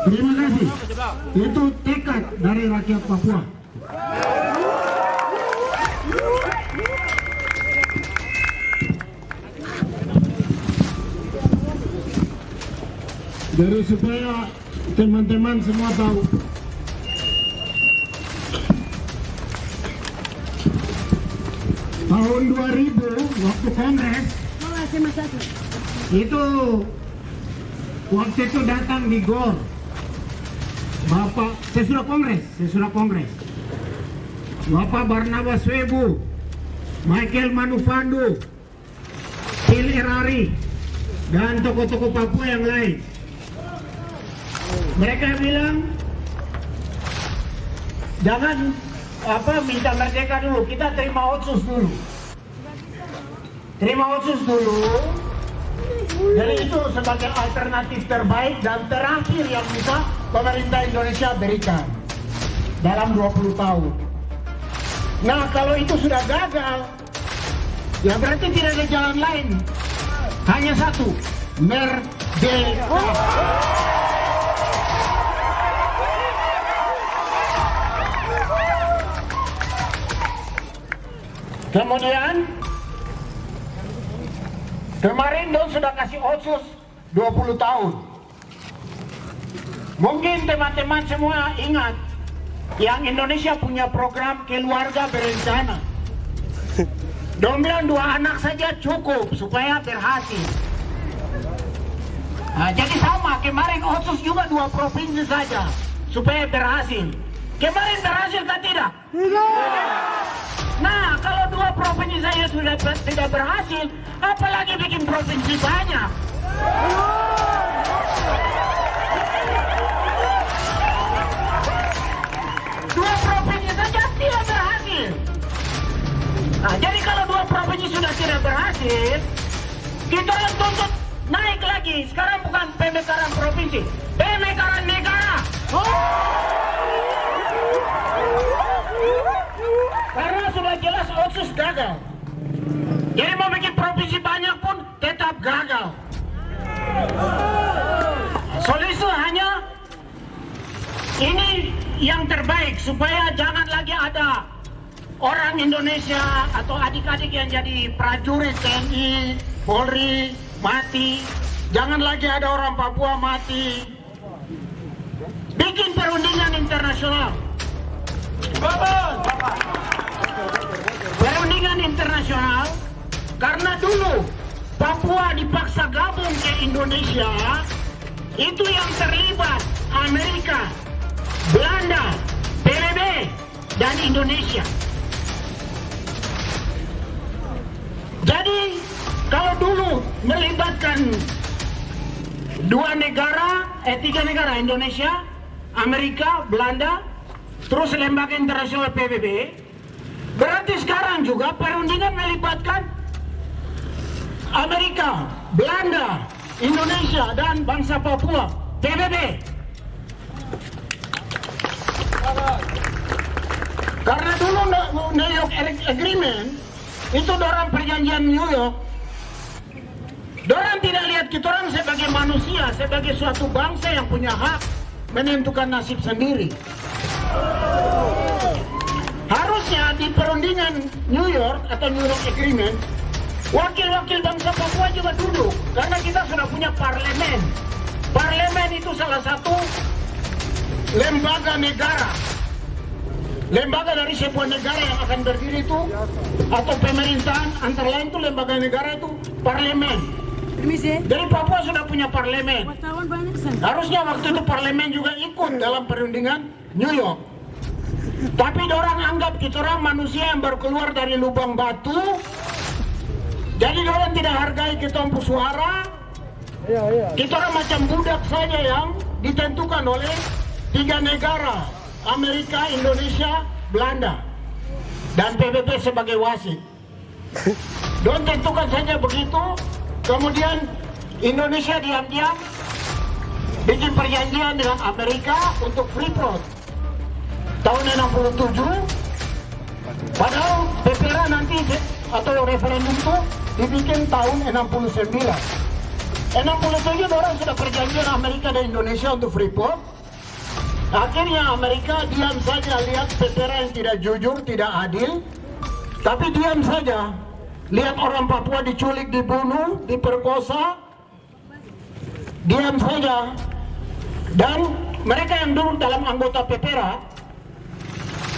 Terima kasih. Itu tekad dari rakyat Papua. Jadi supaya teman-teman semua tahu, tahun 2000 waktu Kongres itu, waktu itu datang di GOR Bapak sesudah Kongres Bapak Barnabas Webu, Michael Manufandu, Phil Erari, dan tokoh-tokoh Papua yang lain. Mereka bilang jangan minta merdeka dulu, kita terima otsus dulu. Jadi itu sebagai alternatif terbaik dan terakhir yang bisa pemerintah Indonesia berikan dalam 20 tahun. Nah, kalau itu sudah gagal, ya berarti tidak ada jalan lain. Hanya satu, merdeka. Kemudian kemarin Don sudah kasih otsus 20 tahun. Mungkin teman-teman semua ingat yang Indonesia punya program keluarga berencana. Don bilang 2 anak saja cukup supaya berhasil. Nah, jadi sama kemarin otsus juga 2 provinsi saja supaya berhasil. Kemarin berhasil kan tidak? Nah, kalau 2 provinsi saya sudah tidak berhasil, apalagi bikin provinsi banyak. Dua provinsi saja tidak berhasil. Nah, jadi kalau 2 provinsi sudah tidak berhasil, kita harus tuntut naik lagi. Sekarang bukan pemekaran provinsi, pemekaran negara. Karena sudah jelas otsus gagal. Jadi mau bikin provinsi banyak pun tetap gagal. Solusi hanya ini yang terbaik supaya jangan lagi ada orang Indonesia atau adik-adik yang jadi prajurit TNI, Polri mati. Jangan lagi ada orang Papua mati. Bikin perundingan internasional. Perundingan internasional, karena dulu Papua dipaksa gabung ke Indonesia, itu yang terlibat Amerika, Belanda, PBB, dan Indonesia. Jadi kalau dulu melibatkan 3 negara, Indonesia, Amerika, Belanda, terus lembaga internasional PBB, berarti sekarang juga perundingan melibatkan Amerika, Belanda, Indonesia, dan bangsa Papua, PBB. Karena dulu New York Agreement itu dorang perjanjian New York, dorang tidak lihat kita orang sebagai manusia, sebagai suatu bangsa yang punya hak menentukan nasib sendiri. Harusnya di perundingan New York atau New York Agreement, wakil-wakil bangsa Papua juga duduk, karena kita sudah punya parlemen. Parlemen itu salah satu lembaga negara, lembaga dari sebuah negara yang akan berdiri itu, atau pemerintahan, antara lain itu lembaga negara itu parlemen. Jadi Papua sudah punya parlemen. Harusnya waktu itu parlemen juga ikut dalam perundingan New York. Tapi orang anggap kita orang manusia yang baru keluar dari lubang batu. Jadi orang tidak hargai kita suara. Kita orang macam budak saja yang ditentukan oleh 3 negara, Amerika, Indonesia, Belanda, dan PBB sebagai wasit. Don tentukan saja begitu. Kemudian Indonesia diam-diam bikin perjanjian dengan Amerika untuk Freeport tahun 67. Padahal PPRA nanti atau referendum itu dibikin tahun 69. 67 orang sudah perjanjian Amerika dan Indonesia untuk Freeport. Akhirnya Amerika diam saja lihat Pepera yang tidak jujur, tidak adil, tapi diam saja lihat orang Papua diculik, dibunuh, diperkosa, diam saja. Dan mereka yang dulu dalam anggota Pepera,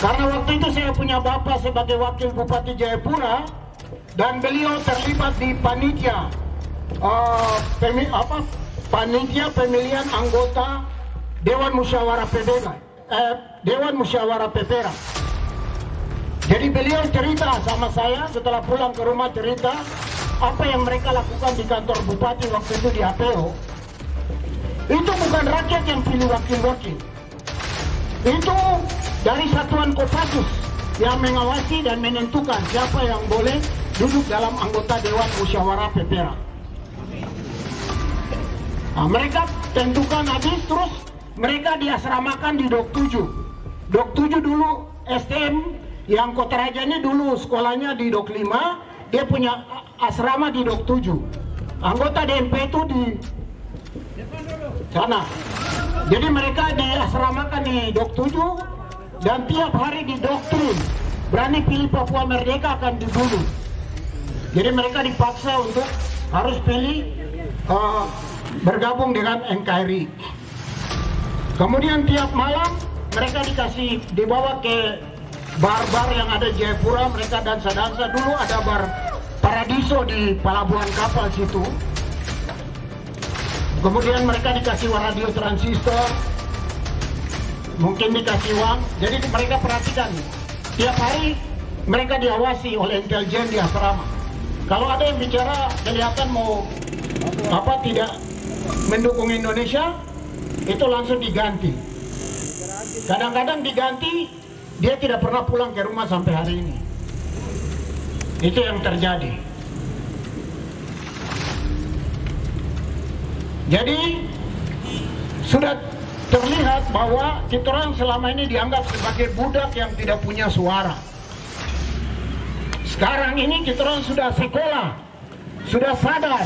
karena waktu itu saya punya bapak sebagai wakil Bupati Jayapura dan beliau terlibat di panitia panitia pemilihan anggota Dewan Musyawarah Pepera. Jadi beliau cerita sama saya setelah pulang ke rumah, cerita apa yang mereka lakukan di kantor bupati waktu itu di APO. Itu bukan rakyat yang pilih wakil-wakil, itu dari Satuan Kopassus yang mengawasi dan menentukan siapa yang boleh duduk dalam anggota Dewan Musyawarah Pepera. Nah, mereka tentukan habis, terus mereka diasramakan di Dok 7. Dok 7 dulu STM yang Kota Raja ini dulu sekolahnya di Dok 5, dia punya asrama di Dok 7. Anggota DMP itu di sana. Jadi mereka diasramakan di Dok 7 dan tiap hari didoktrin. Berani pilih Papua Merdeka akan dibunuh. Jadi mereka dipaksa untuk harus pilih bergabung dengan NKRI. Kemudian tiap malam mereka dibawa ke bar-bar yang ada di Jayapura, mereka dansa-dansa. Dulu ada bar Paradiso di pelabuhan kapal situ. Kemudian mereka dikasih radio transistor, mungkin dikasih uang. Jadi mereka perhatikan, tiap hari mereka diawasi oleh intelijen di asrama. Kalau ada yang bicara kelihatan mau tidak mendukung Indonesia, itu langsung diganti. Kadang-kadang diganti, dia tidak pernah pulang ke rumah sampai hari ini. Itu yang terjadi. Jadi sudah terlihat bahwa kita orang selama ini dianggap sebagai budak yang tidak punya suara. Sekarang ini kita orang sudah sekolah, sudah sadar,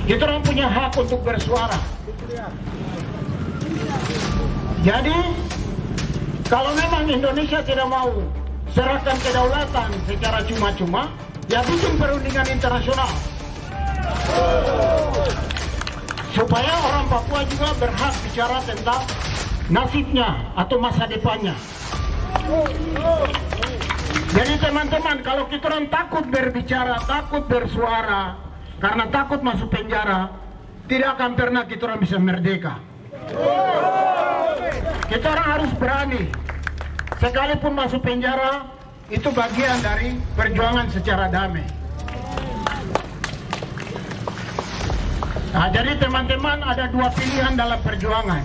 kita orang punya hak untuk bersuara. Jadi kalau memang Indonesia tidak mau serahkan kedaulatan secara cuma-cuma, ya bikin perundingan internasional supaya orang Papua juga berhak bicara tentang nasibnya atau masa depannya. Jadi teman-teman, kalau kita orang takut berbicara, takut bersuara karena takut masuk penjara, tidak akan pernah kita orang bisa merdeka. Kita orang harus berani. Sekalipun masuk penjara, itu bagian dari perjuangan secara damai. Nah, jadi teman-teman ada dua pilihan dalam perjuangan.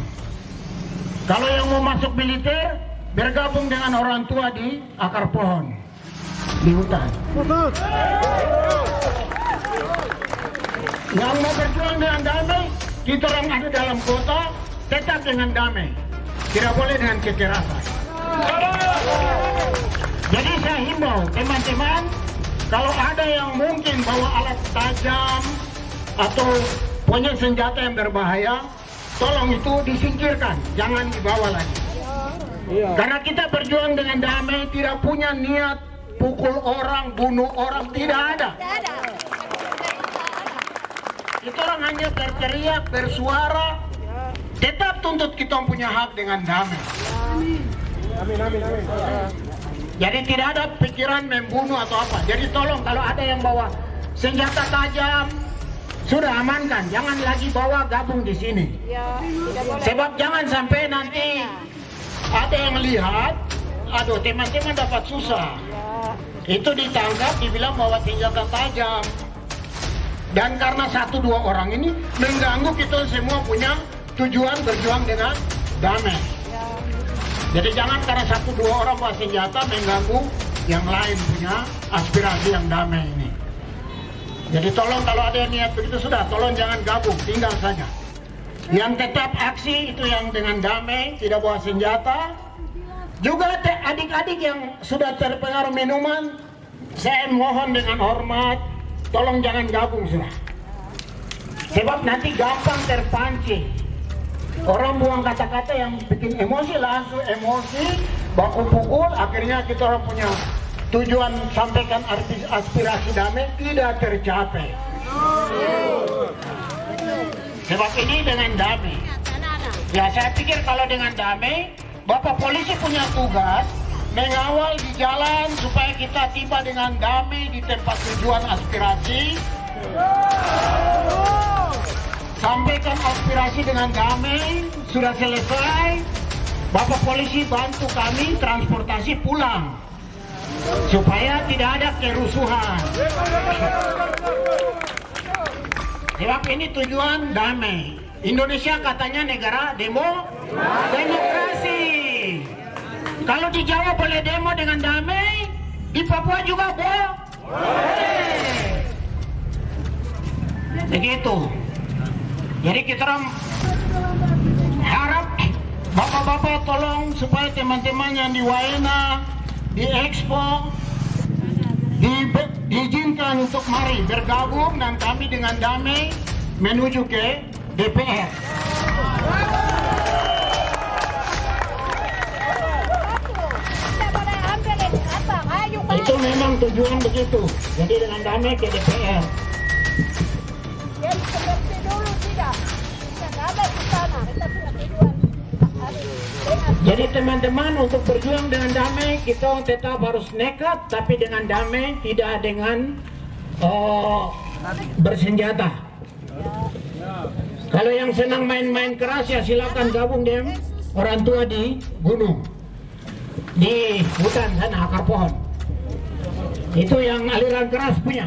Kalau yang mau masuk militer, bergabung dengan orang tua di akar pohon, di hutan. Yang mau berjuang dengan damai, kita orang ada dalam kota, tetap dengan damai. Tidak boleh dengan kekerasan. Jadi saya himbau teman-teman, kalau ada yang mungkin bawa alat tajam atau punya senjata yang berbahaya, tolong itu disingkirkan, jangan dibawa lagi. Karena kita berjuang dengan damai, tidak punya niat pukul orang, bunuh orang, tidak ada. Kita orang hanya berteriak, bersuara, tetap tuntut kita punya hak dengan damai. Jadi tidak ada pikiran membunuh atau apa. Jadi tolong kalau ada yang bawa senjata tajam, sudah amankan, jangan lagi bawa gabung di sini. Sebab jangan sampai nanti ada yang lihat, aduh teman-teman dapat susah. Itu ditangkap, dibilang bawa senjata tajam. Dan karena 1-2 orang ini mengganggu kita semua punya tujuan berjuang dengan damai. Jadi jangan karena 1-2 orang bawa senjata mengganggu yang lain punya aspirasi yang damai ini. Jadi tolong kalau ada yang niat begitu sudah, tolong jangan gabung, tinggal saja. Yang tetap aksi itu yang dengan damai, tidak bawa senjata. Juga adik-adik yang sudah terpengaruh minuman, saya mohon dengan hormat, tolong jangan gabung sudah. Sebab nanti gampang terpancing. Orang buang kata-kata yang bikin emosi, langsung emosi, baku pukul, akhirnya kita orang punya tujuan sampaikan aspirasi damai tidak tercapai. Sebab ini dengan damai. Ya saya pikir kalau dengan damai, Bapak polisi punya tugas mengawal di jalan supaya kita tiba dengan damai di tempat tujuan aspirasi. Sampaikan aspirasi dengan damai, sudah selesai, Bapak polisi bantu kami transportasi pulang supaya tidak ada kerusuhan. Sebab ini tujuan damai. Indonesia katanya negara demokrasi. Kalau di Jawa boleh demo dengan damai, di Papua juga boleh. Begitu. Jadi kita harap bapak-bapak tolong supaya teman-teman yang di Waena, di Expo, diizinkan untuk mari bergabung dan kami dengan damai menuju ke DPR. Itu memang tujuan begitu. Jadi dengan damai ke DPR. Seperti dulu tidak ada di sana, tetapi tujuan. Jadi teman-teman, untuk berjuang dengan damai kita tetap harus nekat, tapi dengan damai, tidak dengan bersenjata. Kalau yang senang main-main keras ya silakan gabung dengan orang tua di gunung, di hutan sana akar pohon. Itu yang aliran keras punya.